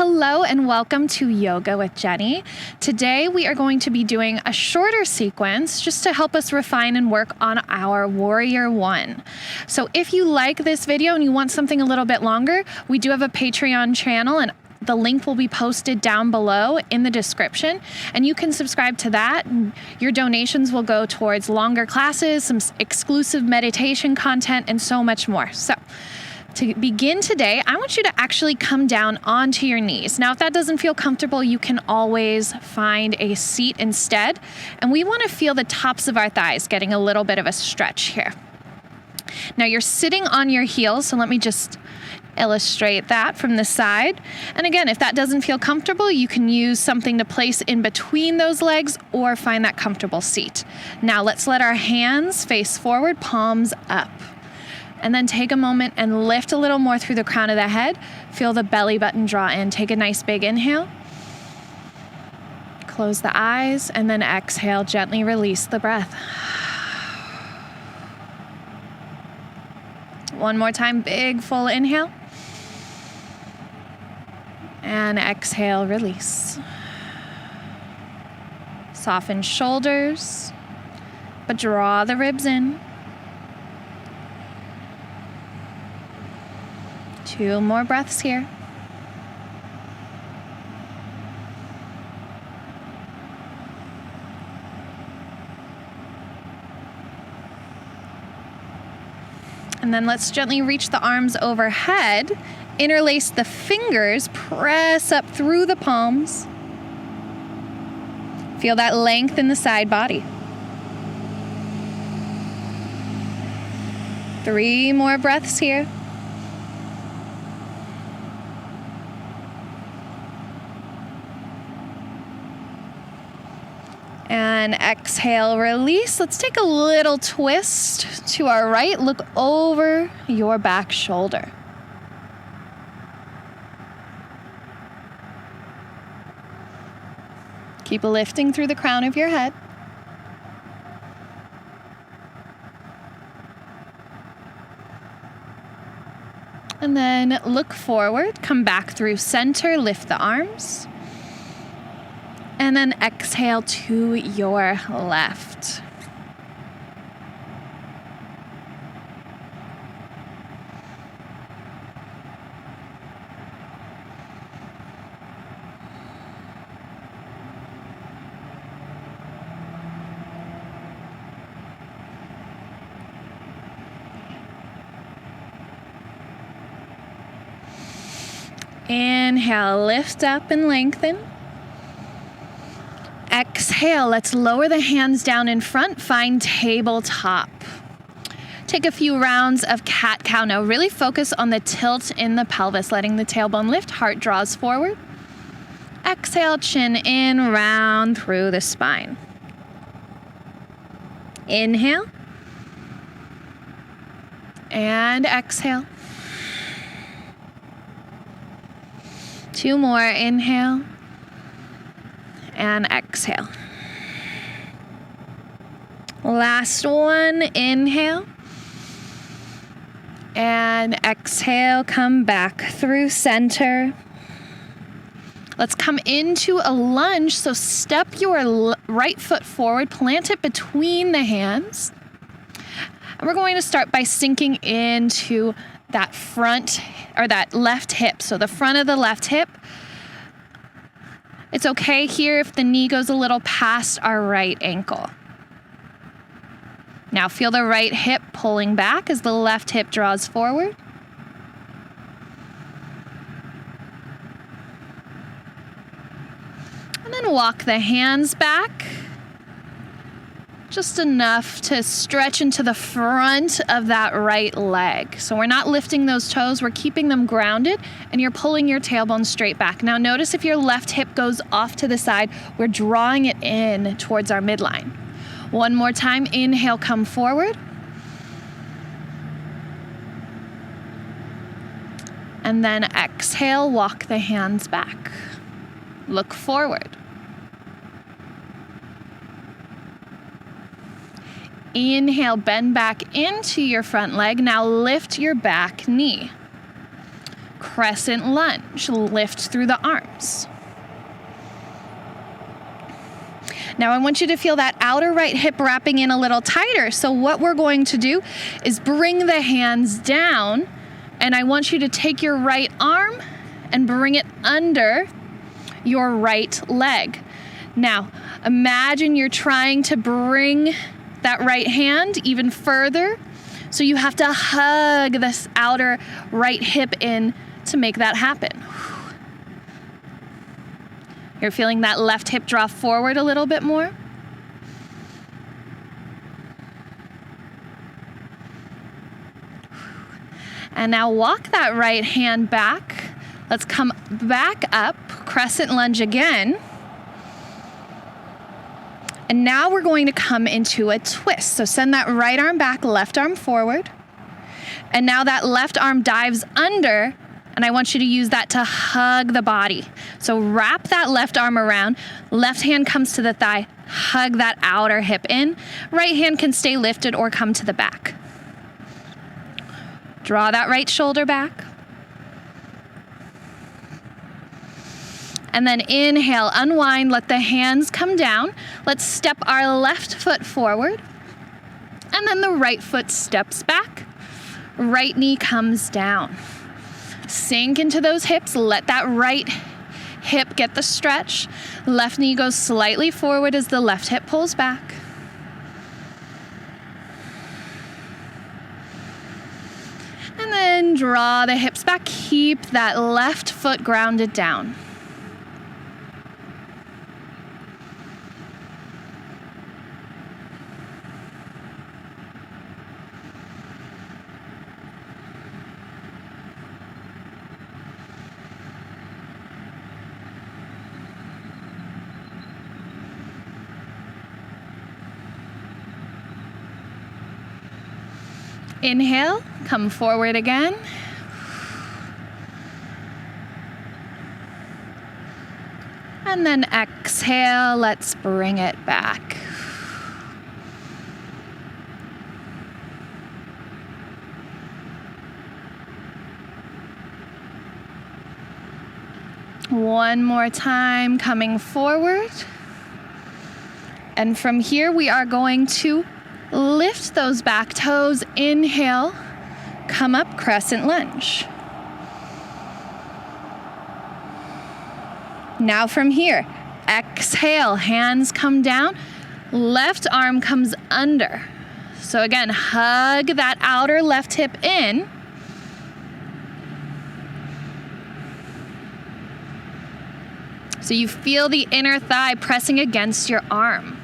Hello and welcome to Yoga with Jenny. Today we are going to be doing a shorter sequence just to help us refine and work on our Warrior One. So if you like this video and you want something a little bit longer, we do have a Patreon channel and the link will be posted down below in the description, and you can subscribe to that. And your donations will go towards longer classes, some exclusive meditation content, and so much more. So to begin today, I want you to actually come down onto your knees. Now, if that doesn't feel comfortable, you can always find a seat instead. And we want to feel the tops of our thighs getting a little bit of a stretch here. Now, you're sitting on your heels, so let me just illustrate that from the side. And again, if that doesn't feel comfortable, you can use something to place in between those legs or find that comfortable seat. Now, let's let our hands face forward, palms up. And then take a moment and lift a little more through the crown of the head. Feel the belly button draw in. Take a nice big inhale. Close the eyes and then exhale. Gently release the breath. One more time, big full inhale. And exhale, release. Soften shoulders, but draw the ribs in. 2 more breaths here. And then let's gently reach the arms overhead, interlace the fingers, press up through the palms. Feel that length in the side body. 3 more breaths here. And exhale, release. Let's take a little twist to our right. Look over your back shoulder. Keep lifting through the crown of your head. And then look forward, come back through center, lift the arms. And then exhale to your left. Inhale, lift up and lengthen. Exhale, let's lower the hands down in front, find tabletop. Take a few rounds of cat-cow. Now really focus on the tilt in the pelvis, letting the tailbone lift, heart draws forward. Exhale, chin in, round through the spine. Inhale. And exhale. 2 more, inhale. And exhale. Last one, inhale. And exhale, come back through center. Let's come into a lunge. So step your right foot forward, plant it between the hands. And we're going to start by sinking into that front or that left hip. So the front of the left hip. It's okay here if the knee goes a little past our right ankle. Now feel the right hip pulling back as the left hip draws forward. And then walk the hands back. Just enough to stretch into the front of that right leg. So we're not lifting those toes, we're keeping them grounded, and you're pulling your tailbone straight back. Now notice if your left hip goes off to the side, we're drawing it in towards our midline. One more time, inhale, come forward. And then exhale, walk the hands back. Look forward. Inhale, bend back into your front leg. Now lift your back knee. crescent lunge, lift through the arms. Now I want you to feel that outer right hip wrapping in a little tighter. So what we're going to do is bring the hands down, and I want you to take your right arm and bring it under your right leg. Now, imagine you're trying to bring that right hand even further. So you have to hug this outer right hip in to make that happen. You're feeling that left hip draw forward a little bit more. And now walk that right hand back. Let's come back up, crescent lunge again. And now we're going to come into a twist. So send that right arm back, left arm forward. And now that left arm dives under, and I want you to use that to hug the body. So wrap that left arm around, left hand comes to the thigh, hug that outer hip in. Right hand can stay lifted or come to the back. Draw that right shoulder back. And then inhale, unwind, let the hands come down. Let's step our left foot forward. And then the right foot steps back. Right knee comes down. Sink into those hips, let that right hip get the stretch. Left knee goes slightly forward as the left hip pulls back. And then draw the hips back, keep that left foot grounded down. Inhale, come forward again. And then exhale, let's bring it back. One more time, coming forward. And from here, we are going to lift those back toes, inhale, come up, crescent lunge. Now from here, exhale, hands come down, left arm comes under. So again, hug that outer left hip in. So you feel the inner thigh pressing against your arm.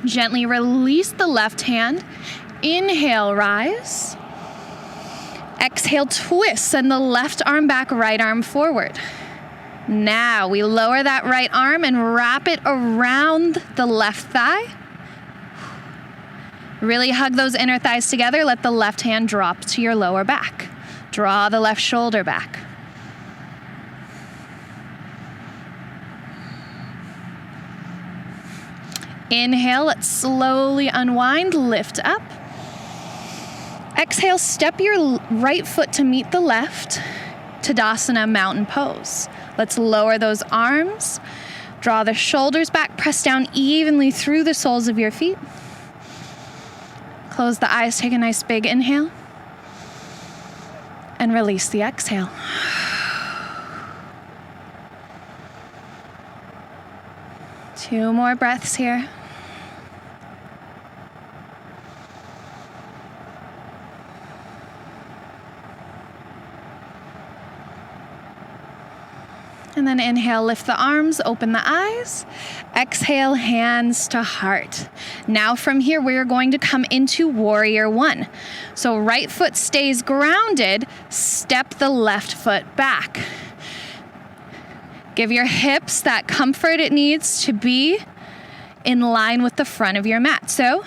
Gently release the left hand. Inhale, rise. Exhale, twist. Send the left arm back, right arm forward. Now we lower that right arm and wrap it around the left thigh. Really hug those inner thighs together. Let the left hand drop to your lower back. Draw the left shoulder back. Inhale, let's slowly unwind, lift up. Exhale, step your right foot to meet the left. Tadasana, mountain pose. Let's lower those arms. Draw the shoulders back, press down evenly through the soles of your feet. Close the eyes, take a nice big inhale. And release the exhale. Two more breaths here. And then inhale, lift the arms, open the eyes. Exhale, hands to heart. Now from here, we're going to come into warrior one. So right foot stays grounded, step the left foot back. Give your hips that comfort it needs to be in line with the front of your mat. So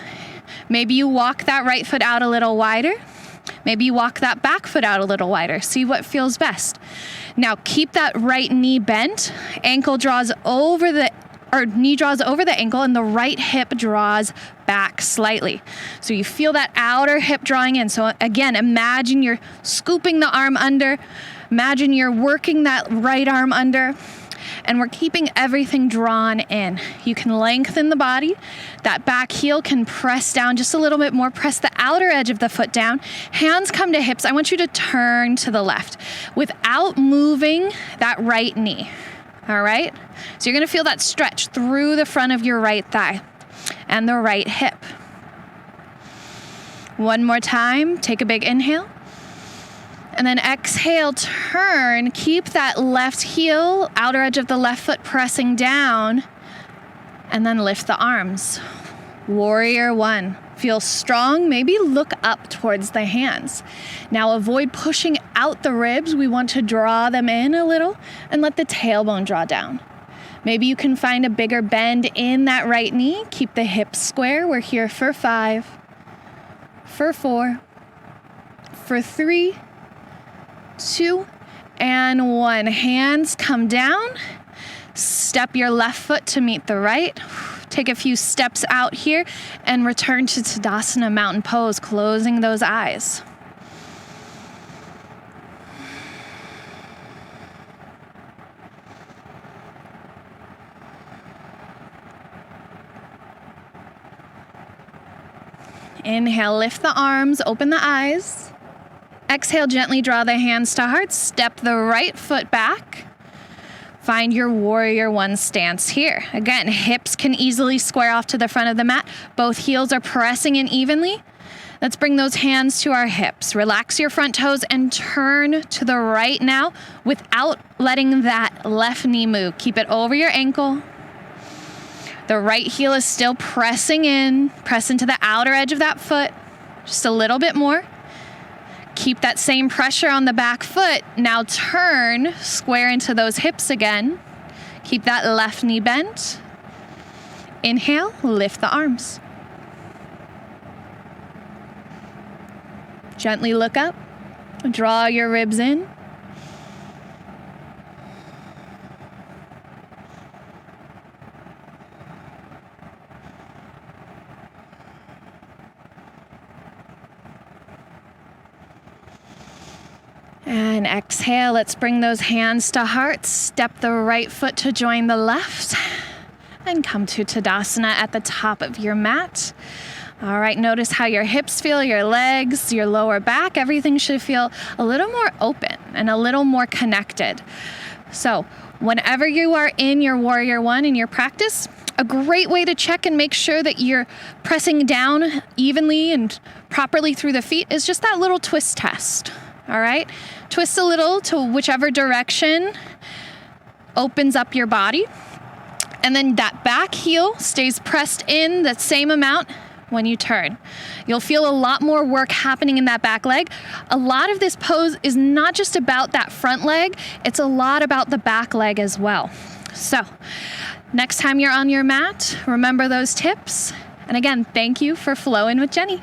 maybe you walk that right foot out a little wider. Maybe you walk that back foot out a little wider. See what feels best. Now keep that right knee bent. Ankle draws over the or knee draws over the ankle and the right hip draws back slightly. So you feel that outer hip drawing in. So again, imagine you're scooping the arm under. Imagine you're working that right arm under. And we're keeping everything drawn in. You can lengthen the body. That back heel can press down just a little bit more. Press the outer edge of the foot down. Hands come to hips. I want you to turn to the left without moving that right knee. All right? So you're going to feel that stretch through the front of your right thigh and the right hip. One more time. Take a big inhale. And then exhale, turn, keep that left heel, outer edge of the left foot pressing down, and then lift the arms. Warrior one. Feel strong, maybe look up towards the hands. Now avoid pushing out the ribs. We want to draw them in a little and let the tailbone draw down. Maybe you can find a bigger bend in that right knee. Keep the hips square. We're here for 5, for 4, for 3, 2, and 1. Hands come down. Step your left foot to meet the right. Take a few steps out here and return to Tadasana Mountain Pose, closing those eyes. Inhale, lift the arms, open the eyes. Exhale, gently draw the hands to heart. Step the right foot back. Find your warrior one stance here. Again, hips can easily square off to the front of the mat. Both heels are pressing in evenly. Let's bring those hands to our hips. Relax your front toes and turn to the right now without letting that left knee move. Keep it over your ankle. The right heel is still pressing in. Press into the outer edge of that foot. Just a little bit more. Keep that same pressure on the back foot. Now turn, square into those hips again. Keep that left knee bent. Inhale, lift the arms. Gently look up. Draw your ribs in. And exhale, let's bring those hands to heart. Step the right foot to join the left. And come to Tadasana at the top of your mat. All right, notice how your hips feel, your legs, your lower back. Everything should feel a little more open and a little more connected. So whenever you are in your Warrior One in your practice, a great way to check and make sure that you're pressing down evenly and properly through the feet is just that little twist test. All right, twist a little to whichever direction opens up your body. And then that back heel stays pressed in the same amount when you turn. You'll feel a lot more work happening in that back leg. A lot of this pose is not just about that front leg, it's a lot about the back leg as well. So next time you're on your mat, remember those tips. And again, thank you for flowing with Jenny.